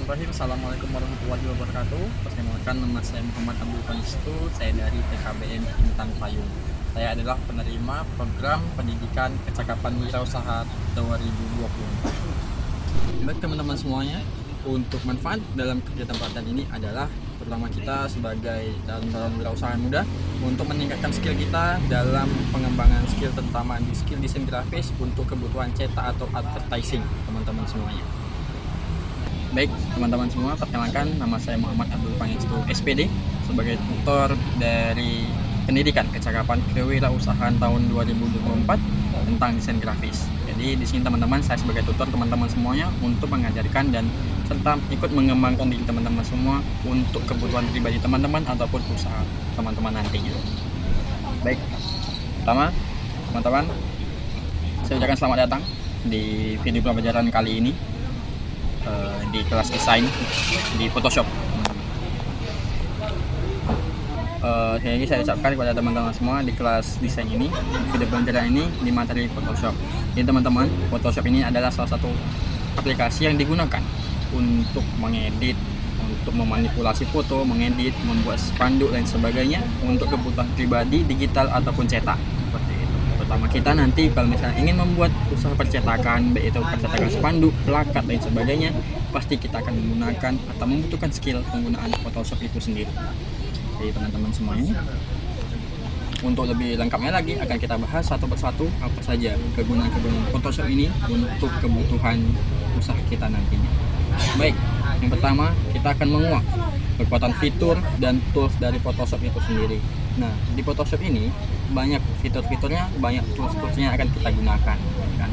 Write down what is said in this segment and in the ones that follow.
Bismillahirrahmanirrahim. Assalamualaikum warahmatullahi wabarakatuh. Perkenalkan, nama saya Muhammad Abdul Qanistu. Saya dari PKBM Intan Payung. Saya adalah penerima program pendidikan kecakapan wirausaha 2024. Baik teman-teman semuanya, untuk manfaat dalam kegiatan pelatihan ini adalah terutama kita sebagai dalam wirausaha muda untuk meningkatkan skill kita dalam pengembangan skill, terutama di skill desain grafis untuk kebutuhan cetak atau advertising teman-teman semuanya. Baik teman-teman semua, perkenalkan, nama saya Muhammad Abdul Qanistu SPD sebagai tutor dari pendidikan kecakapan kewirausahaan tahun 2024 tentang desain grafis. Jadi di sini teman-teman, saya sebagai tutor teman-teman semuanya untuk mengajarkan dan serta ikut mengembangkan diri teman-teman semua untuk kebutuhan pribadi teman-teman ataupun usaha teman-teman nantinya. Baik, pertama teman-teman, saya ucapkan selamat datang di video pelajaran kali ini di kelas desain di Photoshop. Jadi saya ucapkan kepada teman-teman semua di kelas desain ini, di video pelajaran ini di materi Photoshop. Jadi teman-teman, Photoshop ini adalah salah satu aplikasi yang digunakan untuk mengedit, untuk memanipulasi foto, mengedit, membuat spanduk dan sebagainya untuk kebutuhan pribadi, digital ataupun cetak. Seperti itu. Pertama kita nanti kalau misalnya ingin membuat usaha percetakan, baik itu percetakan spanduk, plakat dan sebagainya, pasti kita akan menggunakan atau membutuhkan skill penggunaan Photoshop itu sendiri. Jadi teman-teman semuanya, untuk lebih lengkapnya lagi akan kita bahas satu persatu apa saja kegunaan-kegunaan Photoshop ini untuk kebutuhan usaha kita nantinya. Baik, yang pertama kita akan menguak kekuatan fitur dan tools dari Photoshop itu sendiri. Nah, di Photoshop ini banyak fitur-fiturnya, banyak tools-toolsnya akan kita gunakan, kan?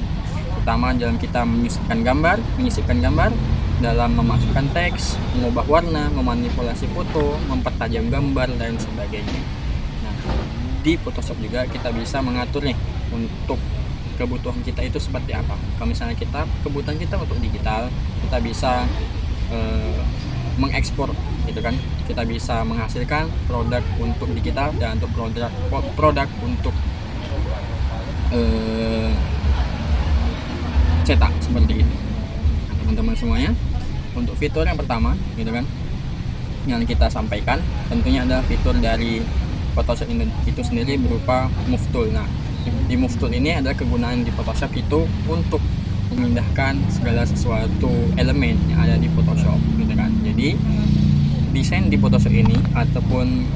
Terutama dalam kita menyisipkan gambar, dalam memasukkan teks, mengubah warna, memanipulasi foto, mempertajam gambar dan sebagainya. Nah, di Photoshop juga kita bisa mengatur nih untuk kebutuhan kita itu seperti apa. Kalau misalnya kebutuhan kita untuk digital, kita bisa mengekspor gitu kan, kita bisa menghasilkan produk untuk digital dan untuk produk untuk cetak seperti itu. Nah, teman-teman semuanya, untuk fitur yang pertama gitu kan yang kita sampaikan tentunya adalah fitur dari Photoshop itu sendiri berupa Move Tool. Nah, di Move Tool ini adalah kegunaan di Photoshop itu untuk memindahkan segala sesuatu elemen yang ada di Photoshop gitu kan. Jadi desain di Photoshop ini ataupun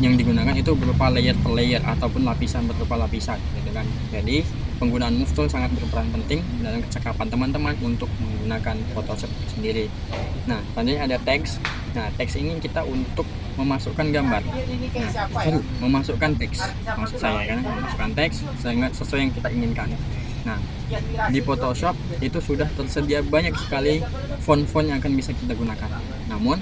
yang digunakan itu berupa layer per layer ataupun lapisan berupa lapisan gitu kan. Jadi penggunaan Move Tool sangat berperan penting dalam kecakapan teman-teman untuk menggunakan Photoshop sendiri. Nah, selanjutnya ada teks. Nah, teks ini kita untuk memasukkan gambar. Nah, memasukkan teks. Maksud saya kan, memasukkan teks sesuai yang kita inginkan. Nah, di Photoshop itu sudah tersedia banyak sekali font-font yang akan bisa kita gunakan. Namun,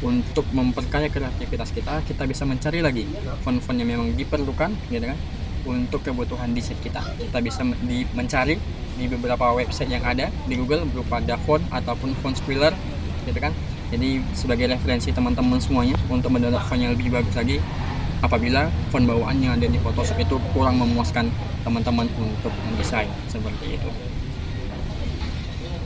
untuk memperkaya kreativitas kita bisa mencari lagi font-font yang memang diperlukan, gitu kan, untuk kebutuhan desain kita. Kita bisa mencari di beberapa website yang ada di Google berupa DaFont ataupun Font Squealer, gitu kan. Jadi sebagai referensi teman-teman semuanya untuk mendownload font yang lebih bagus lagi apabila font bawaan yang ada di Photoshop itu kurang memuaskan teman-teman untuk mendesain seperti itu.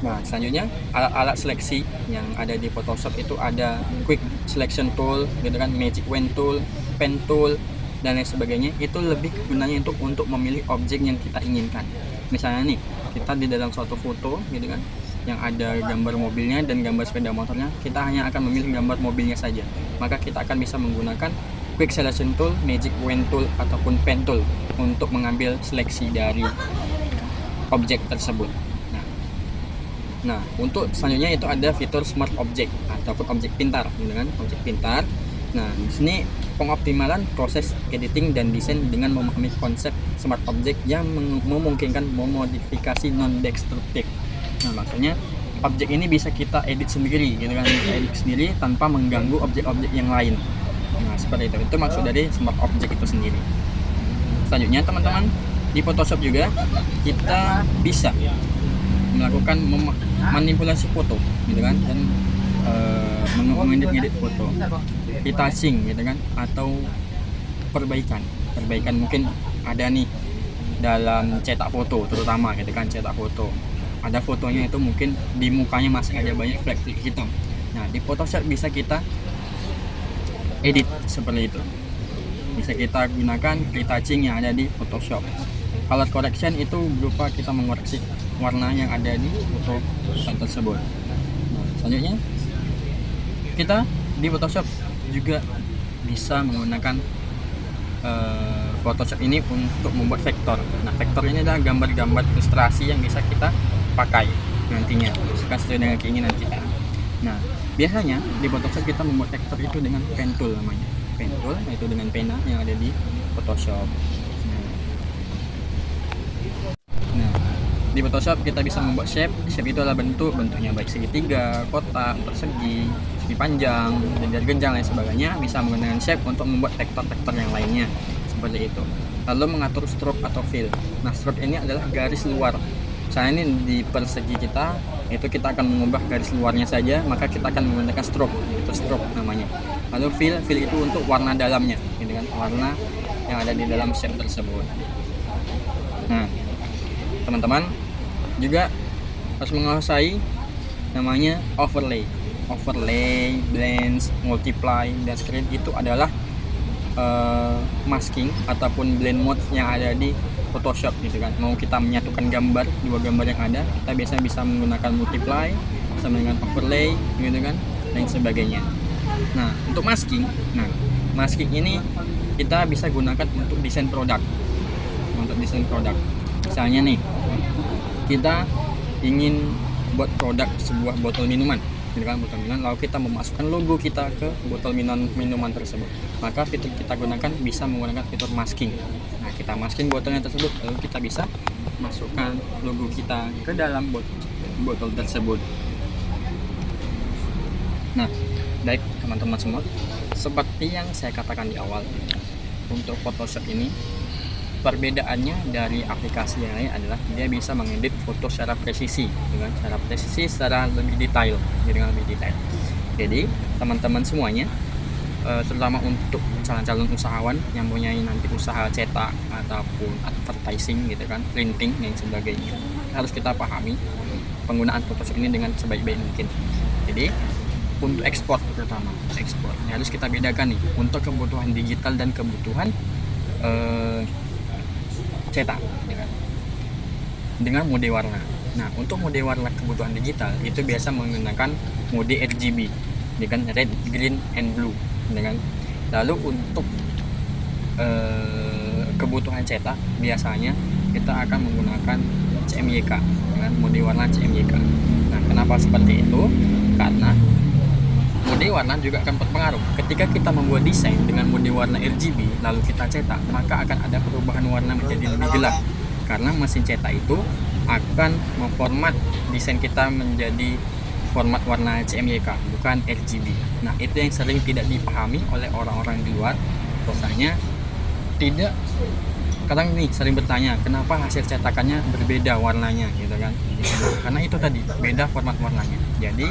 Nah, selanjutnya alat-alat seleksi yang ada di Photoshop itu ada Quick Selection Tool, gitu kan, Magic Wand Tool, Pen Tool dan lain sebagainya. Itu lebih gunanya untuk memilih objek yang kita inginkan. Misalnya nih, kita di dalam suatu foto gitu kan, yang ada gambar mobilnya dan gambar sepeda motornya, kita hanya akan memilih gambar mobilnya saja. Maka kita akan bisa menggunakan Quick Selection Tool, Magic Wand Tool ataupun Pen Tool untuk mengambil seleksi dari objek tersebut. Nah, untuk selanjutnya itu ada fitur Smart Object ataupun objek pintar, dengan objek pintar. Nah, di sini pengoptimalan proses editing dan desain dengan memahami konsep Smart Object yang memungkinkan memodifikasi non-destruktif. Nah, maksudnya objek ini bisa kita edit sendiri, gitu kan, kita edit sendiri tanpa mengganggu objek-objek yang lain. Nah, seperti itu. Itu maksud dari Smart Object itu sendiri. Selanjutnya, teman-teman, di Photoshop juga kita bisa melakukan manipulasi foto, gitu kan, dan mengedit foto, retouching, gitu kan, atau perbaikan mungkin ada nih dalam cetak foto, terutama gitu kan, cetak foto ada fotonya itu mungkin di mukanya masih ada banyak flek-flek hitam. Nah, di Photoshop bisa kita edit seperti itu. Bisa kita gunakan retouching yang ada di Photoshop. Color correction itu berupa kita mengoreksi warna yang ada di foto tersebut. Nah, selanjutnya kita di Photoshop juga bisa menggunakan Photoshop ini untuk membuat vektor. Nah, vektor ini adalah gambar-gambar ilustrasi yang bisa kita pakai nantinya sesuai dengan keinginan kita. Nah, biasanya di Photoshop kita membuat vektor itu dengan pen tool namanya. Pen tool yaitu dengan pena yang ada di Photoshop. Nah, di Photoshop kita bisa membuat shape. Shape itu adalah bentuknya baik segitiga, kotak, persegi, segi panjang, dan garis genjang dan sebagainya. Bisa menggunakan shape untuk membuat vektor-vektor yang lainnya seperti itu. Lalu mengatur stroke atau fill. Nah, stroke ini adalah garis luar. Misalnya ini di persegi kita, itu kita akan mengubah garis luarnya saja, maka kita akan menggunakan stroke. Itu stroke namanya. Lalu fill itu untuk warna dalamnya, gitu kan, warna yang ada di dalam shape tersebut. Nah, teman-teman juga harus menguasai namanya overlay, blends, multiply, dan screen. Itu adalah masking ataupun blend mode yang ada di Photoshop gitu kan. Mau kita menyatukan dua gambar yang ada, kita biasanya bisa menggunakan multiply sama dengan overlay gitu kan, dan sebagainya. Nah, untuk masking ini kita bisa gunakan untuk desain produk. Misalnya nih, kita ingin buat produk sebuah botol minuman, lalu kita memasukkan logo kita ke botol minuman tersebut, maka fitur kita gunakan bisa menggunakan fitur masking. Nah, kita masking botolnya tersebut, lalu kita bisa masukkan logo kita ke dalam botol tersebut. Nah, baik teman-teman semua, seperti yang saya katakan di awal, untuk Photoshop ini perbedaannya dari aplikasi yang lain adalah dia bisa mengedit foto secara presisi, secara lebih detail, Jadi teman-teman semuanya, terutama untuk calon-calon usahawan yang punya nanti usaha cetak ataupun advertising gitu kan, printing dan sebagainya, harus kita pahami penggunaan Photoshop ini dengan sebaik-baik mungkin. Jadi untuk ekspor terutama ini harus kita bedakan nih, untuk kebutuhan digital dan kebutuhan cetak dengan mode warna. Nah, untuk mode warna kebutuhan digital itu biasa menggunakan mode RGB dengan red, green, and blue dengan. Lalu untuk kebutuhan cetak biasanya kita akan menggunakan CMYK dengan mode warna CMYK. Nah, kenapa seperti itu? Karena mode warna juga akan berpengaruh. Ketika kita membuat desain dengan mode warna RGB lalu kita cetak, maka akan ada perubahan warna menjadi lebih gelap, karena mesin cetak itu akan memformat desain kita menjadi format warna CMYK bukan RGB. Nah, itu yang sering tidak dipahami oleh orang-orang di luar. Rasanya tidak, kadang nih sering bertanya kenapa hasil cetakannya berbeda warnanya gitu kan. Karena itu tadi beda format warnanya. Jadi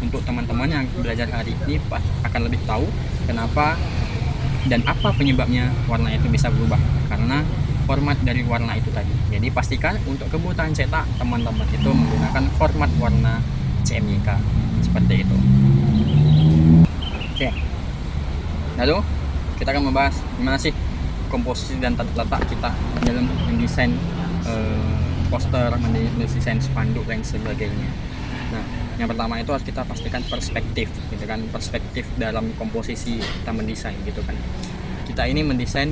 untuk teman-teman yang belajar hari ini akan lebih tahu kenapa dan apa penyebabnya warna itu bisa berubah, karena format dari warna itu tadi. Jadi pastikan untuk kebutuhan cetak teman-teman itu menggunakan format warna CMYK seperti itu. Oke. Lalu kita akan membahas gimana sih komposisi dan tata letak kita dalam mendesain poster, mendesain spanduk dan sebagainya. Nah, yang pertama itu harus kita pastikan perspektif gitu kan, perspektif dalam komposisi kita mendesain gitu kan. Kita ini mendesain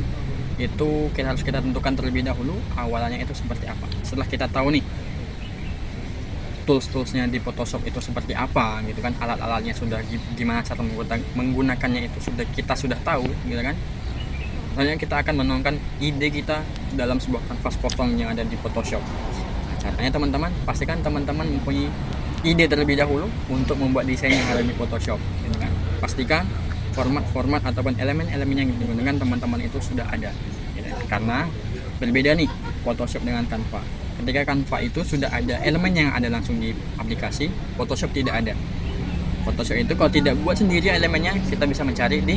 itu harus kita tentukan terlebih dahulu awalannya itu seperti apa. Setelah kita tahu nih tools-toolsnya di Photoshop itu seperti apa gitu kan, alat-alatnya sudah gimana cara menggunakannya itu kita sudah tahu gitu kan. Lalu kita akan menuangkan ide kita dalam sebuah kanvas kosong yang ada di Photoshop. Caranya teman-teman, pastikan teman-teman mempunyai ide terlebih dahulu untuk membuat desain yang ada di Photoshop gitu kan. Pastikan format-format ataupun elemen-elemen yang digunakan teman-teman itu sudah ada gitu. Karena berbeda nih Photoshop dengan Canva. Ketika Canva itu sudah ada elemen yang ada langsung di aplikasi, Photoshop tidak ada. Photoshop itu kalau tidak buat sendiri elemennya, kita bisa mencari di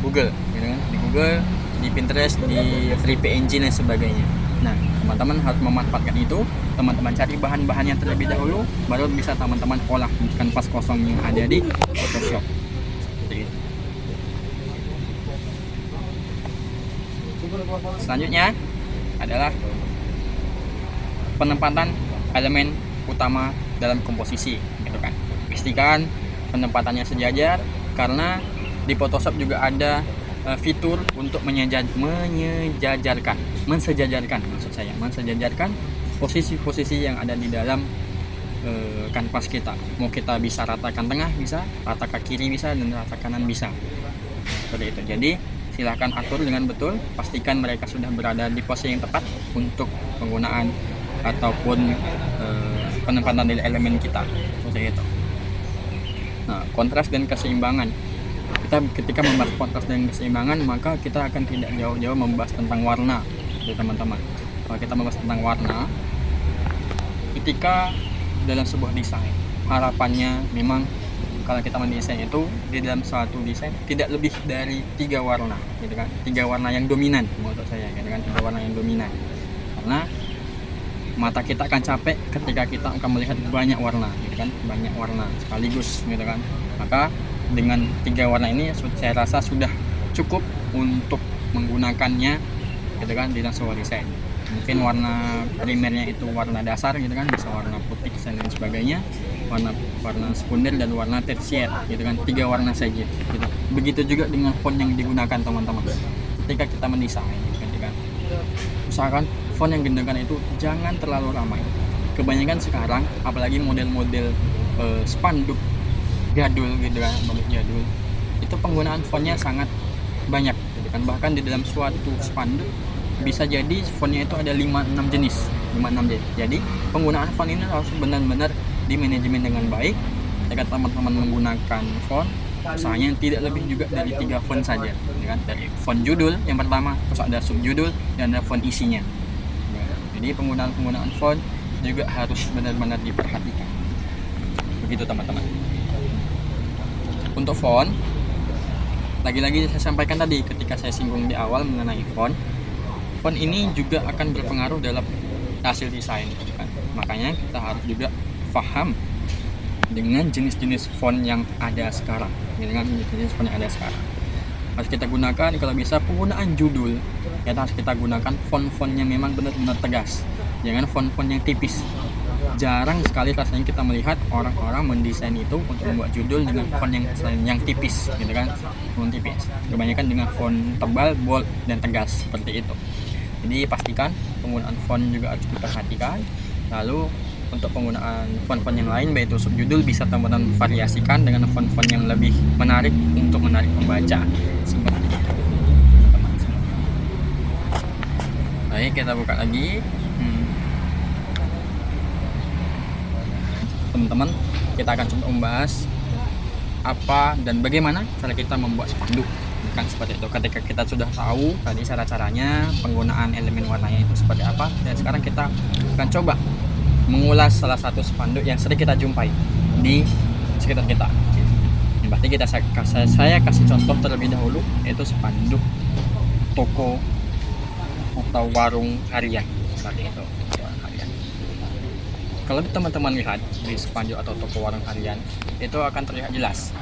Google gitu kan, di Google, di Pinterest, di FreePNG dan sebagainya. Nah, teman-teman harus memanfaatkan itu. Teman-teman cari bahan-bahannya terlebih dahulu, baru bisa teman-teman olah di kanvas kosong yang ada di Photoshop. Seperti itu. Selanjutnya adalah penempatan elemen utama dalam komposisi, gitu kan. Pastikan penempatannya sejajar, karena di Photoshop juga ada fitur untuk mensejajarkan posisi-posisi yang ada di dalam kanvas kita. Mau kita bisa ratakan tengah bisa, ratakan kiri bisa, dan rata kanan bisa. Seperti itu. Jadi silahkan atur dengan betul, pastikan mereka sudah berada di posisi yang tepat untuk penggunaan ataupun penempatan dari elemen kita. Seperti itu. Nah, kontras dan keseimbangan. Ketika membahas kontras dan keseimbangan, maka kita akan tidak jauh-jauh membahas tentang warna, ya teman-teman. Kalau kita membahas tentang warna, ketika dalam sebuah desain, harapannya memang kalau kita mendesain itu di dalam suatu desain tidak lebih dari 3 warna, gitu kan? 3 warna yang dominan, menurut saya, gitu kan? 3 warna yang dominan. Karena mata kita akan capek ketika kita akan melihat banyak warna, gitu kan? Banyak warna sekaligus, gitu kan? Maka dengan 3 warna ini saya rasa sudah cukup untuk menggunakannya, gitu kan, di dalam sebuah desain. Mungkin warna primernya itu warna dasar, gitu kan, bisa warna putih dan lain sebagainya, warna sekunder dan warna tersier, gitu kan, 3 warna saja, gitu. Begitu juga dengan font yang digunakan, teman-teman. Ketika kita mendesain, gitu kan, usahakan font yang digunakan itu jangan terlalu ramai. Kebanyakan sekarang, apalagi model-model spanduk jadul, gitu kan, bentuk jadul, itu penggunaan fontnya sangat banyak, gitu kan. Bahkan di dalam suatu spanduk bisa jadi fontnya itu ada 5-6 jenis. Jadi penggunaan font ini harus benar-benar di manajemen dengan baik. Ketika teman-teman menggunakan font, usahanya tidak lebih juga dari 3 font saja, gitu kan. Dari font judul yang pertama, terus ada subjudul, dan ada font isinya. Jadi penggunaan font juga harus benar-benar diperhatikan. Begitu, teman-teman. Untuk font, lagi-lagi saya sampaikan tadi ketika saya singgung di awal mengenai font ini juga akan berpengaruh dalam hasil desain, kan? Makanya kita harus juga paham dengan jenis-jenis font yang ada sekarang, dengan jenis font yang ada sekarang. Harus kita gunakan, kalau bisa penggunaan judul, harus kita gunakan font-font yang memang benar-benar tegas, jangan font-font yang tipis. Jarang sekali rasanya kita melihat orang-orang mendesain itu untuk membuat judul dengan font yang tipis, gitu kan, font tipis. Kebanyakan dengan font tebal, bold, dan tegas seperti itu. Jadi pastikan penggunaan font juga harus diperhatikan. Lalu untuk penggunaan font-font yang lain, baik itu subjudul, bisa teman-teman variasikan dengan font-font yang lebih menarik untuk menarik pembaca. Seperti itu, teman-teman. Baik, kita buka lagi. Teman-teman, kita akan coba membahas apa dan bagaimana cara kita membuat spanduk, kan, seperti itu. Ketika kita sudah tahu tadi cara-caranya, penggunaan elemen warnanya itu seperti apa, dan sekarang kita akan coba mengulas salah satu spanduk yang sering kita jumpai di sekitar kita. Berarti saya kasih contoh terlebih dahulu, yaitu spanduk toko atau warung harian, seperti itu. Kalau teman-teman lihat di spanduk atau toko warung harian, itu akan terlihat jelas,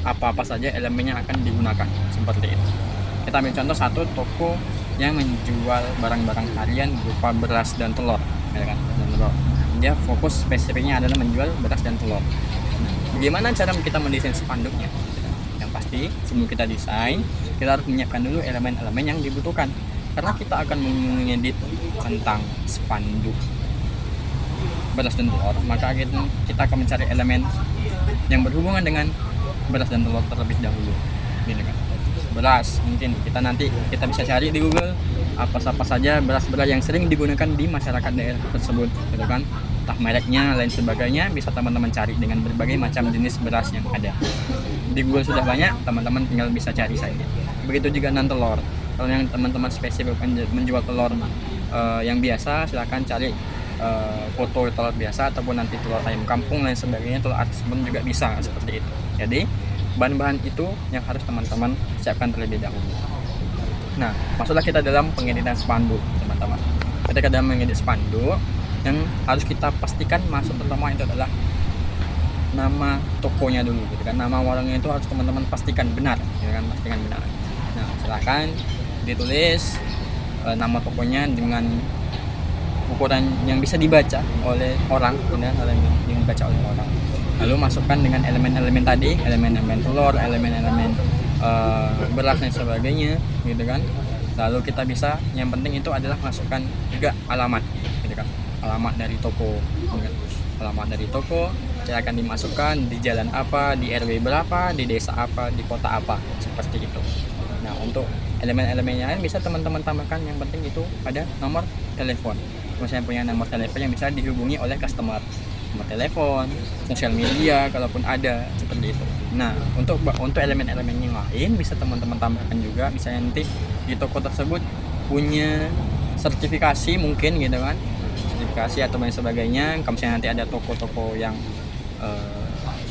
apa-apa saja elemen yang akan digunakan, seperti itu. Kita ambil contoh satu toko yang menjual barang-barang harian berupa beras dan telur, ya kan? Dia fokus spesifiknya adalah menjual beras dan telur. Bagaimana cara kita mendesain spanduknya? Yang pasti sebelum kita desain, kita harus menyiapkan dulu elemen-elemen yang dibutuhkan, karena kita akan mengedit tentang spanduk beras dan telur, maka kita akan mencari elemen yang berhubungan dengan beras dan telur terlebih dahulu, gitu kan. Beras, mungkin kita bisa cari di Google apa saja beras-beras yang sering digunakan di masyarakat daerah tersebut, gitu kan. Entah mereknya, lain sebagainya, bisa teman-teman cari dengan berbagai macam jenis beras yang ada. Di Google sudah banyak, teman-teman tinggal bisa cari saja. Begitu juga dengan telur. Kalau yang teman-teman spesifik menjual telur yang biasa, silahkan cari foto telur biasa ataupun nanti telur ayam kampung lain sebagainya, telur asis pun juga bisa, seperti itu. Jadi bahan-bahan itu yang harus teman-teman siapkan terlebih dahulu. Nah, masuklah kita dalam pengeditan spanduk, teman-teman. Ketika dalam mengedit spanduk, yang harus kita pastikan masuk pertama itu adalah nama tokonya dulu, gitu kan. Nama warungnya itu harus teman-teman pastikan benar, gitu kan, pastikan benar. Nah, silahkan ditulis nama tokonya dengan ukuran yang bisa dibaca oleh orang, dengan yang dibaca oleh orang. Lalu masukkan dengan elemen-elemen tadi, elemen-elemen telur, elemen-elemen beras dan sebagainya, gitu kan. Lalu kita bisa, yang penting itu adalah masukkan juga alamat, gitu kan, alamat dari toko, gitu kan. Alamat dari toko yang akan dimasukkan di jalan apa, di RW berapa, di desa apa, di kota apa, seperti itu. Nah, untuk elemen-elemennya lain bisa teman-teman tambahkan, yang penting itu ada nomor telepon. Misalnya punya nomor telepon yang bisa dihubungi oleh customer, nomor telepon, sosial media kalaupun ada, seperti itu. Nah, untuk elemen-elemen yang lain bisa teman-teman tambahkan juga, misalnya nanti di toko tersebut punya sertifikasi mungkin, gitu kan, sertifikasi atau lain sebagainya. Kalau misalnya nanti ada toko-toko yang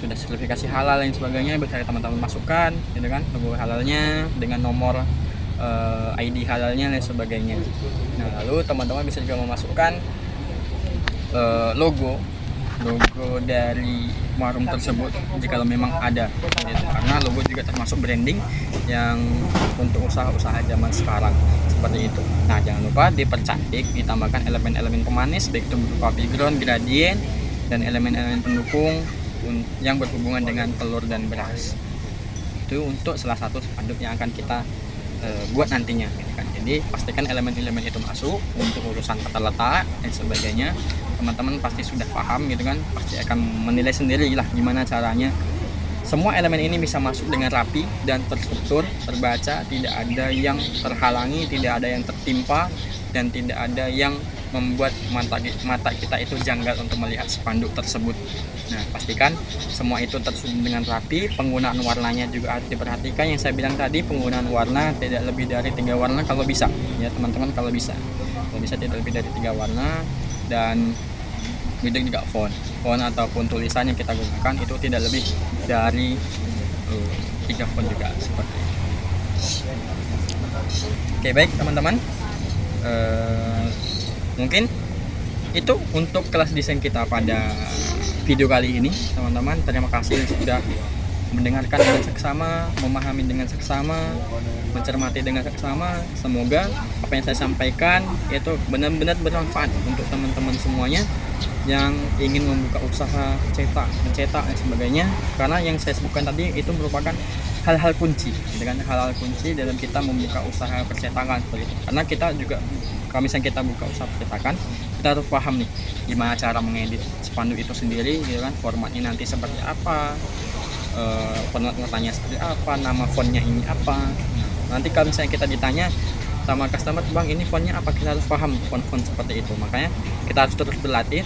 sudah sertifikasi halal dan sebagainya, bisa teman-teman masukkan, gitu kan, logo halalnya dengan nomor ID halalnya dan sebagainya. Nah, lalu teman-teman bisa juga memasukkan logo dari warung tersebut jika memang ada, gitu. Karena logo juga termasuk branding yang untuk usaha-usaha zaman sekarang, seperti itu. Nah, jangan lupa dipercantik, ditambahkan elemen-elemen pemanis baik itu berupa background, gradient, dan elemen-elemen pendukung yang berhubungan dengan telur dan beras. Itu untuk salah satu spanduk yang akan kita buat nantinya, gitu kan. Jadi pastikan elemen-elemen itu masuk. Untuk urusan tata letak dan sebagainya, teman-teman pasti sudah paham, gitu kan, pasti akan menilai sendiri lah gimana caranya semua elemen ini bisa masuk dengan rapi dan terstruktur, terbaca, tidak ada yang terhalangi, tidak ada yang tertimpa, dan tidak ada yang membuat mata kita itu janggal untuk melihat spanduk tersebut. Nah, pastikan semua itu tersusun dengan rapi. Penggunaan warnanya juga harus diperhatikan, yang saya bilang tadi, penggunaan warna tidak lebih dari 3 warna kalau bisa, ya teman-teman, kalau bisa tidak lebih dari 3 warna. Dan itu juga font ataupun tulisan yang kita gunakan itu tidak lebih dari 3 font juga, seperti itu. Oke, baik teman-teman, mungkin itu untuk kelas desain kita pada video kali ini, teman-teman. Terima kasih sudah mendengarkan dengan seksama, memahami dengan seksama, mencermati dengan seksama. Semoga apa yang saya sampaikan itu benar-benar bermanfaat untuk teman-teman semuanya yang ingin membuka usaha mencetak dan sebagainya. Karena yang saya sebutkan tadi itu merupakan hal-hal kunci, dengan hal-hal kunci dalam kita membuka usaha percetakan, seperti itu. Karena kita juga, kalau misalnya kita buka usaha percetakan, kita harus paham nih gimana cara mengedit spanduk itu sendiri, gitu kan, formatnya nanti seperti apa, warnanya seperti apa, nama fontnya ini apa. Nanti kalau misalnya kita ditanya sama customer, bang ini fontnya apa, kita harus paham font-font seperti itu. Makanya kita harus terus berlatih,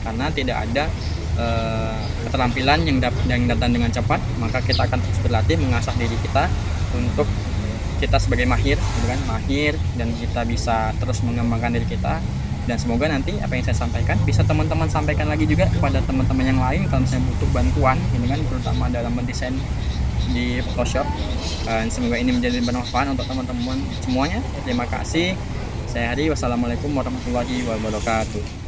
karena tidak ada keterampilan yang datang dengan cepat. Maka kita akan terus berlatih, mengasah diri kita untuk kita sebagai mahir, gitu kan, dan kita bisa terus mengembangkan diri kita. Dan semoga nanti apa yang saya sampaikan bisa teman-teman sampaikan lagi juga kepada teman-teman yang lain kalau misalnya butuh bantuan, gitu kan, terutama dalam mendesain di Photoshop. Dan semoga ini menjadi bermanfaat untuk teman-teman semuanya. Terima kasih. Saya Hari. Wassalamualaikum warahmatullahi wabarakatuh.